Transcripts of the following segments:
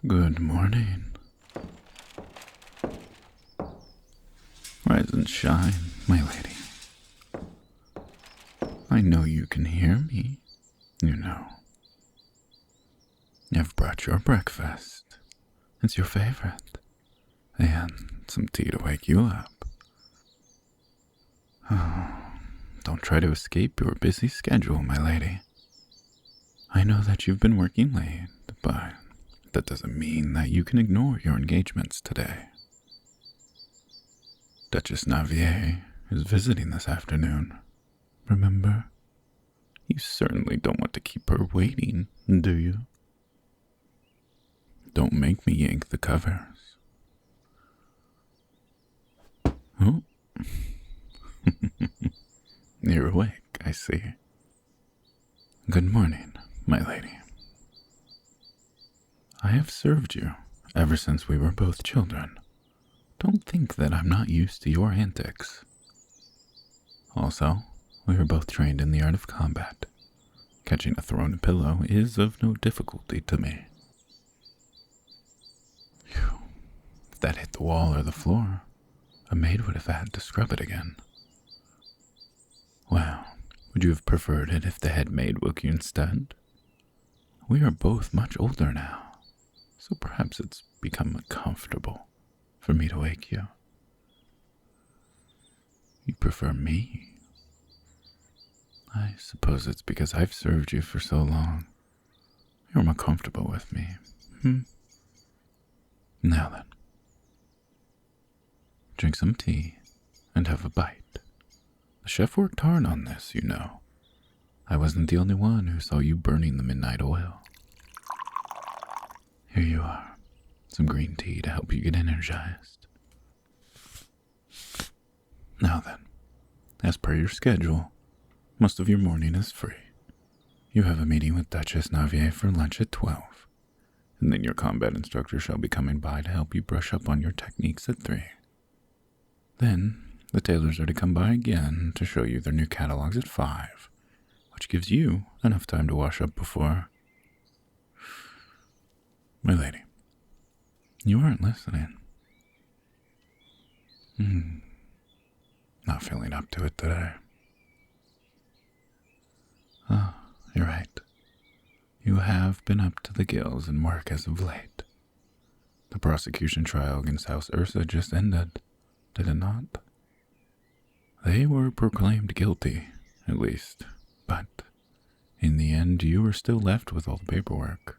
Good morning. Rise and shine, my lady. I know you can hear me, you know. I've brought your breakfast. It's your favorite. And some tea to wake you up. Oh, don't try to escape your busy schedule, my lady. I know that you've been working late, but that doesn't mean that you can ignore your engagements today. Duchess Navier is visiting this afternoon. Remember? You certainly don't want to keep her waiting, do you? Don't make me yank the covers. Oh. You're awake, I see. Good morning, my lady. I have served you ever since we were both children. Don't think that I'm not used to your antics. Also, we were both trained in the art of combat. Catching a thrown pillow is of no difficulty to me. Phew. If that hit the wall or the floor, a maid would have had to scrub it again. Well, would you have preferred it if the head maid woke you instead? We are both much older now, so perhaps it's become comfortable for me to wake you. You prefer me? I suppose it's because I've served you for so long. You're more comfortable with me, Now then, drink some tea and have a bite. The chef worked hard on this, you know. I wasn't the only one who saw you burning the midnight oil. Here you are, some green tea to help you get energized. Now then, as per your schedule, most of your morning is free. You have a meeting with Duchess Navier for lunch at 12, and then your combat instructor shall be coming by to help you brush up on your techniques at 3. Then, the tailors are to come by again to show you their new catalogs at 5, which gives you enough time to wash up before... My lady, you aren't listening. Not feeling up to it today. Oh, you're right. You have been up to the gills in work as of late. The prosecution trial against House Ursa just ended, did it not? They were proclaimed guilty, at least, but in the end you were still left with all the paperwork.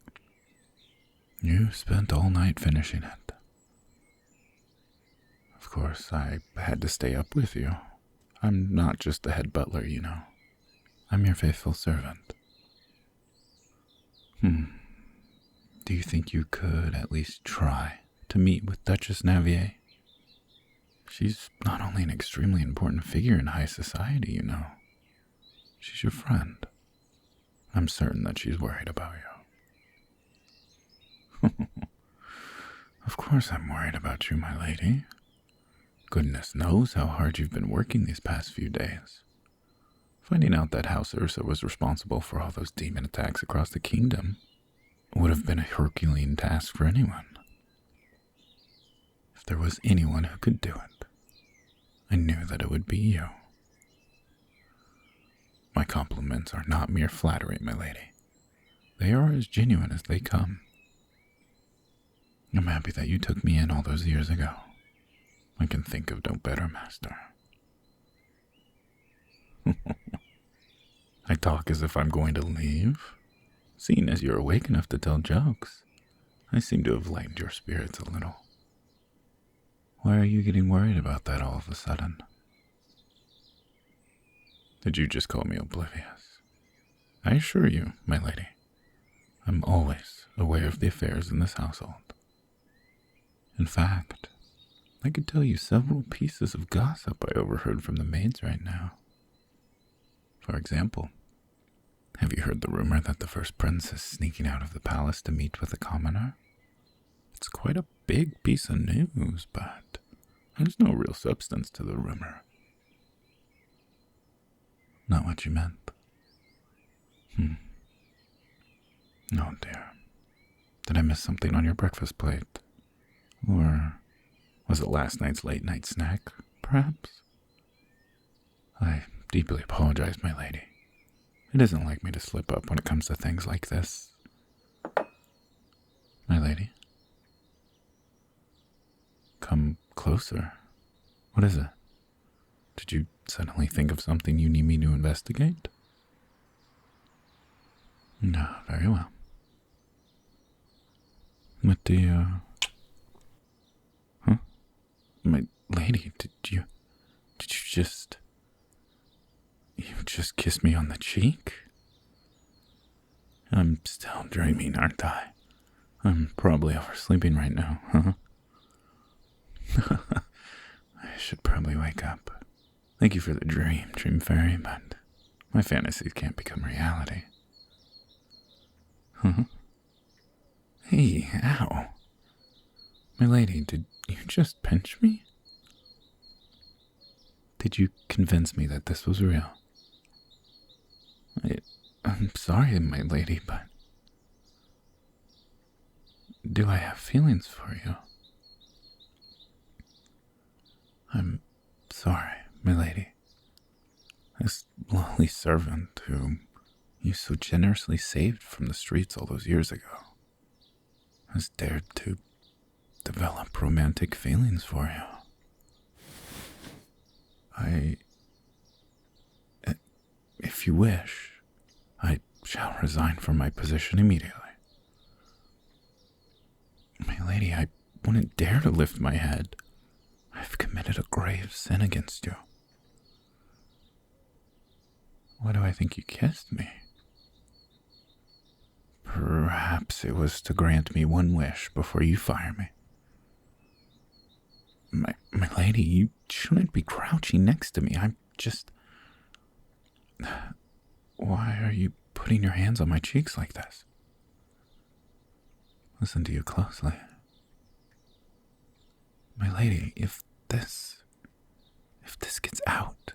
You spent all night finishing it. Of course, I had to stay up with you. I'm not just the head butler, you know. I'm your faithful servant. Do you think you could at least try to meet with Duchess Navier? She's not only an extremely important figure in high society, you know. She's your friend. I'm certain that she's worried about you. Of course I'm worried about you, my lady. Goodness knows how hard you've been working these past few days. Finding out that House Ursa was responsible for all those demon attacks across the kingdom would have been a Herculean task for anyone. If there was anyone who could do it, I knew that it would be you. My compliments are not mere flattery, my lady. They are as genuine as they come. I'm happy that you took me in all those years ago. I can think of no better master. I talk as if I'm going to leave. Seeing as you're awake enough to tell jokes, I seem to have lightened your spirits a little. Why are you getting worried about that all of a sudden? Did you just call me oblivious? I assure you, my lady, I'm always aware of the affairs in this household. In fact, I could tell you several pieces of gossip I overheard from the maids right now. For example, have you heard the rumor that the first prince is sneaking out of the palace to meet with a commoner? It's quite a big piece of news, but there's no real substance to the rumor. Not what you meant. Oh dear. Did I miss something on your breakfast plate? Or was it last night's late-night snack, perhaps? I deeply apologize, my lady. It isn't like me to slip up when it comes to things like this. My lady? Come closer. What is it? Did you suddenly think of something you need me to investigate? No, very well. What do you... Huh? My lady, did you just... You just kissed me on the cheek? I'm still dreaming, aren't I? I'm probably oversleeping right now, huh? I should probably wake up. Thank you for the dream fairy, but my fantasies can't become reality. Huh? Hey, ow. My lady, did you just pinch me? Did you convince me that this was real? I'm sorry, my lady, but... Do I have feelings for you? I'm sorry, my lady. This lowly servant who you so generously saved from the streets all those years ago has dared to develop romantic feelings for you. If you wish, I shall resign from my position immediately. My lady, I wouldn't dare to lift my head. I've committed a grave sin against you. Why do I think you kissed me? Perhaps it was to grant me one wish before you fire me. My lady, you shouldn't be crouching next to me. I'm just... Why are you putting your hands on my cheeks like this? Listen to you closely. My lady, if this gets out,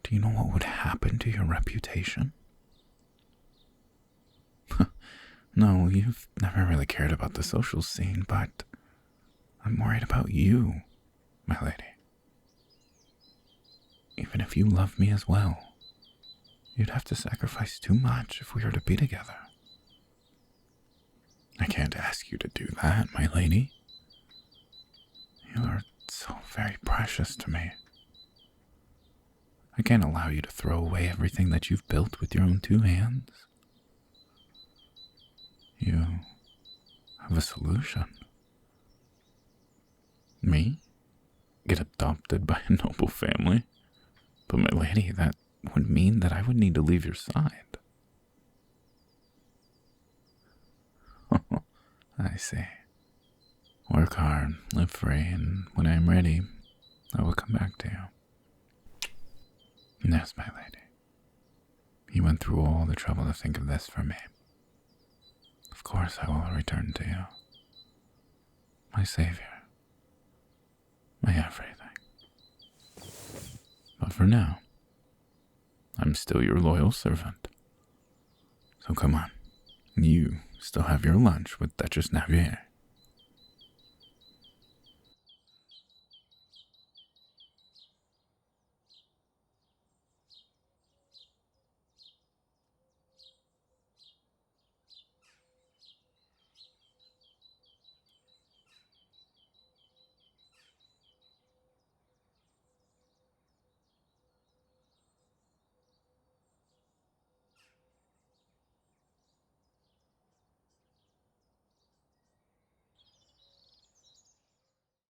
do you know what would happen to your reputation? No, you've never really cared about the social scene, but I'm worried about you, my lady. Even if you love me as well, you'd have to sacrifice too much if we were to be together. I can't ask you to do that, my lady. You are so very precious to me. I can't allow you to throw away everything that you've built with your own two hands. You have a solution. Me? Get adopted by a noble family? But my lady, that would mean that I would need to leave your side. I see. Work hard, live free, and when I am ready, I will come back to you. Yes, my lady. You went through all the trouble to think of this for me. Of course I will return to you. My savior. My everything. But for now, I'm still your loyal servant. So come on. You still have your lunch with Duchess Navier.